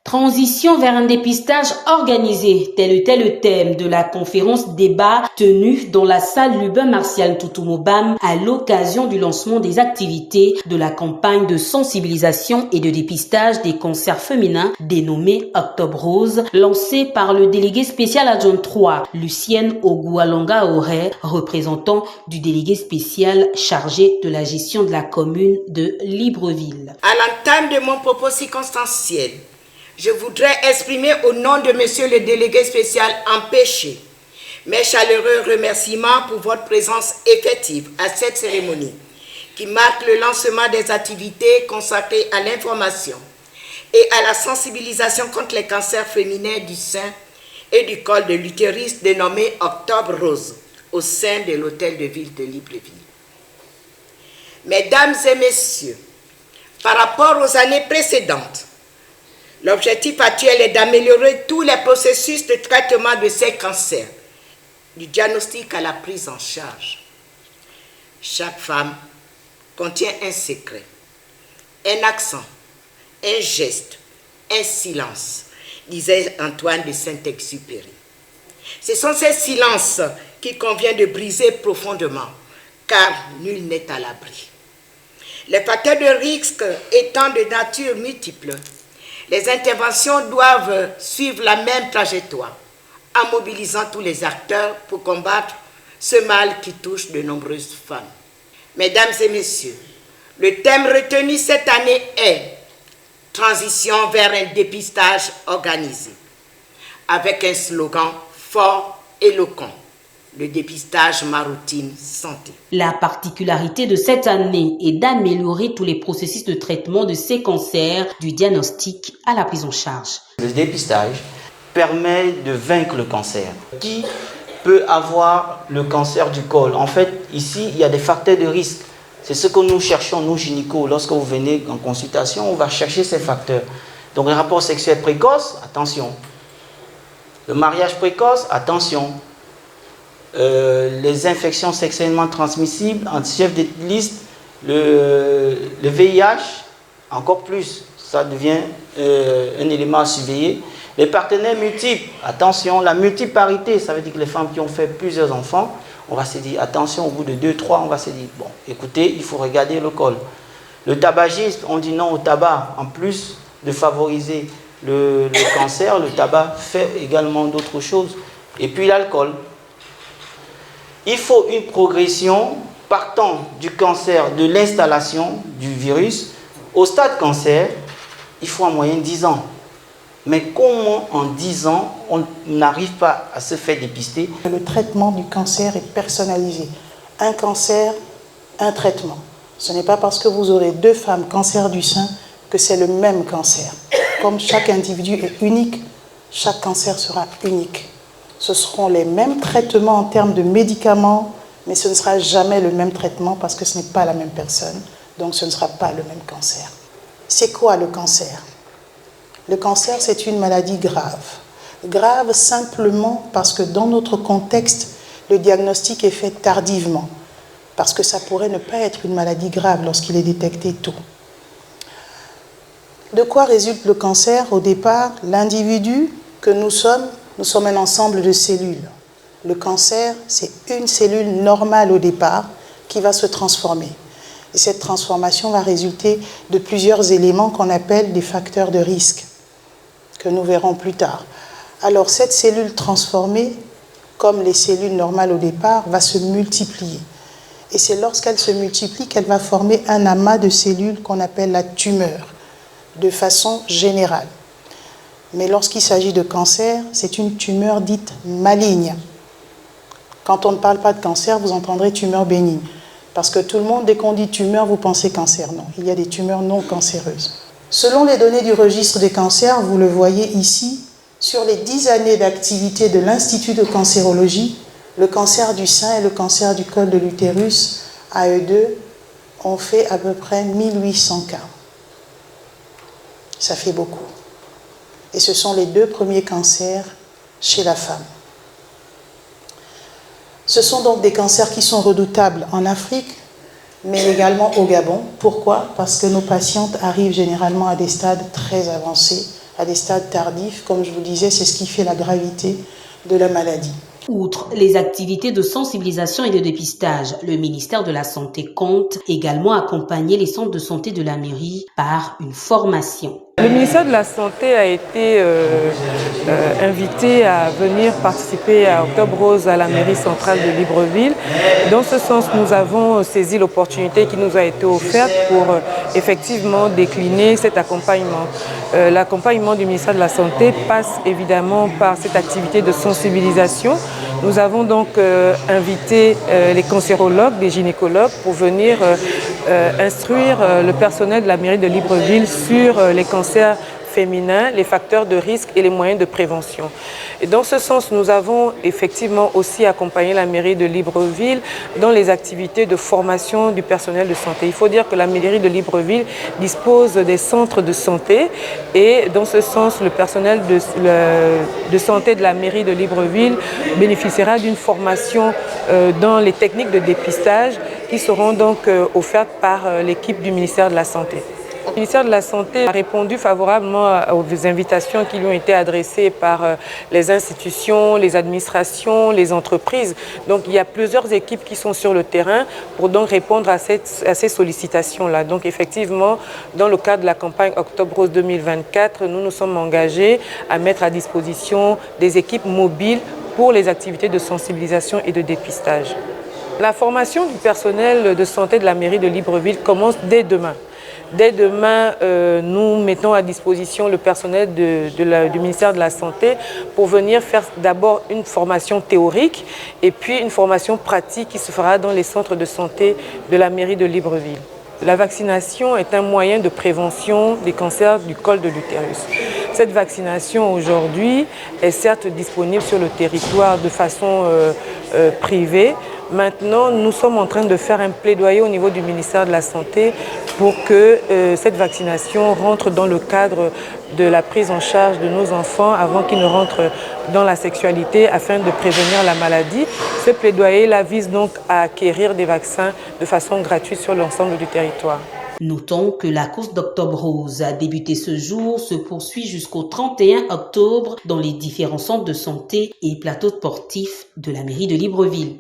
Transition vers un dépistage organisé, tel était le thème de la conférence débat tenue dans la salle Lubin Martial Toutoumobam à l'occasion du lancement des activités de la campagne de sensibilisation et de dépistage des cancers féminins dénommée Octobre Rose, lancée par le délégué spécial adjoint 3, Lucienne Ogoualonga Auré, représentant du délégué spécial chargé de la gestion de la commune de Libreville. À l'entame de mon propos circonstanciel, je voudrais exprimer au nom de Monsieur le délégué spécial empêché mes chaleureux remerciements pour votre présence effective à cette cérémonie qui marque le lancement des activités consacrées à l'information et à la sensibilisation contre les cancers féminins du sein et du col de l'utérus dénommé Octobre Rose au sein de l'hôtel de ville de Libreville. Mesdames et messieurs, par rapport aux années précédentes, l'objectif actuel est d'améliorer tous les processus de traitement de ces cancers, du diagnostic à la prise en charge. Chaque femme contient un secret, un accent, un geste, un silence, disait Antoine de Saint-Exupéry. Ce sont ces silences qu'il convient de briser profondément, car nul n'est à l'abri. Les facteurs de risque étant de nature multiple, les interventions doivent suivre la même trajectoire, en mobilisant tous les acteurs pour combattre ce mal qui touche de nombreuses femmes. Mesdames et messieurs, le thème retenu cette année est « Transition vers un dépistage organisé », avec un slogan fort et éloquent. Le dépistage ma routine santé. La particularité de cette année est d'améliorer tous les processus de traitement de ces cancers, du diagnostic à la prise en charge. Le dépistage permet de vaincre le cancer. Qui peut avoir le cancer du col? En fait, ici, il y a des facteurs de risque. C'est ce que nous cherchons, nous gynécos. Lorsque vous venez en consultation, on va chercher ces facteurs. Donc, le rapport sexuel précoce, attention. Le mariage précoce, attention. Les infections sexuellement transmissibles, en chef de liste, le VIH, encore plus, ça devient un élément à surveiller. Les partenaires multiples, attention, la multiparité, ça veut dire que les femmes qui ont fait plusieurs enfants, on va se dire, attention, au bout de 2-3, on va se dire, bon, écoutez, il faut regarder le col. Le tabagisme, on dit non au tabac, en plus de favoriser le cancer, le tabac fait également d'autres choses. Et puis l'alcool. Il faut une progression partant du cancer, de l'installation du virus. Au stade cancer, il faut en moyenne 10 ans. Mais comment en 10 ans, on n'arrive pas à se faire dépister? Le traitement du cancer est personnalisé. Un cancer, un traitement. Ce n'est pas parce que vous aurez 2 femmes cancer du sein que c'est le même cancer. Comme chaque individu est unique, chaque cancer sera unique. Ce seront les mêmes traitements en termes de médicaments, mais ce ne sera jamais le même traitement parce que ce n'est pas la même personne, donc ce ne sera pas le même cancer. C'est quoi le cancer? Le cancer, c'est une maladie grave. Grave simplement parce que dans notre contexte, le diagnostic est fait tardivement, parce que ça pourrait ne pas être une maladie grave lorsqu'il est détecté tôt. De quoi résulte le cancer? Au départ, l'individu que nous sommes un ensemble de cellules. Le cancer, c'est une cellule normale au départ qui va se transformer. Et cette transformation va résulter de plusieurs éléments qu'on appelle des facteurs de risque, que nous verrons plus tard. Alors cette cellule transformée, comme les cellules normales au départ, va se multiplier. Et c'est lorsqu'elle se multiplie qu'elle va former un amas de cellules qu'on appelle la tumeur, de façon générale. Mais lorsqu'il s'agit de cancer, c'est une tumeur dite maligne. Quand on ne parle pas de cancer, vous entendrez tumeur bénigne. Parce que tout le monde, dès qu'on dit tumeur, vous pensez cancer. Non, il y a des tumeurs non cancéreuses. Selon les données du registre des cancers, vous le voyez ici, sur les 10 années d'activité de l'Institut de cancérologie, le cancer du sein et le cancer du col de l'utérus, à eux deux, ont fait à peu près 1800 cas. Ça fait beaucoup. Et ce sont les 2 premiers cancers chez la femme. Ce sont donc des cancers qui sont redoutables en Afrique, mais également au Gabon. Pourquoi? Parce que nos patientes arrivent généralement à des stades très avancés, à des stades tardifs. Comme je vous disais, c'est ce qui fait la gravité de la maladie. Outre les activités de sensibilisation et de dépistage, le ministère de la Santé compte également accompagner les centres de santé de la mairie par une formation. Le ministère de la Santé a été invité à venir participer à Octobre Rose à la mairie centrale de Libreville. Dans ce sens, nous avons saisi l'opportunité qui nous a été offerte pour effectivement décliner cet accompagnement. L'accompagnement du ministère de la Santé passe évidemment par cette activité de sensibilisation. Nous avons donc invité les cancérologues, les gynécologues pour venir instruire le personnel de la mairie de Libreville sur les cancers féminins, les facteurs de risque et les moyens de prévention. Et dans ce sens, nous avons effectivement aussi accompagné la mairie de Libreville dans les activités de formation du personnel de santé. Il faut dire que la mairie de Libreville dispose des centres de santé et dans ce sens, le personnel de santé de la mairie de Libreville bénéficiera d'une formation dans les techniques de dépistage qui seront donc offertes par l'équipe du ministère de la Santé. Le ministère de la Santé a répondu favorablement aux invitations qui lui ont été adressées par les institutions, les administrations, les entreprises. Donc il y a plusieurs équipes qui sont sur le terrain pour donc répondre à ces sollicitations-là. Donc effectivement, dans le cadre de la campagne Octobre Rose 2024, nous nous sommes engagés à mettre à disposition des équipes mobiles pour les activités de sensibilisation et de dépistage. La formation du personnel de santé de la mairie de Libreville commence dès demain. Dès demain, nous mettons à disposition le personnel du ministère de la Santé pour venir faire d'abord une formation théorique et puis une formation pratique qui se fera dans les centres de santé de la mairie de Libreville. La vaccination est un moyen de prévention des cancers du col de l'utérus. Cette vaccination aujourd'hui est certes disponible sur le territoire de façon privée. Maintenant, nous sommes en train de faire un plaidoyer au niveau du ministère de la Santé pour que cette vaccination rentre dans le cadre de la prise en charge de nos enfants avant qu'ils ne rentrent dans la sexualité afin de prévenir la maladie. Ce plaidoyer-là vise donc à acquérir des vaccins de façon gratuite sur l'ensemble du territoire. Notons que la course d'Octobre Rose a débuté ce jour, se poursuit jusqu'au 31 octobre dans les différents centres de santé et plateaux sportifs de la mairie de Libreville.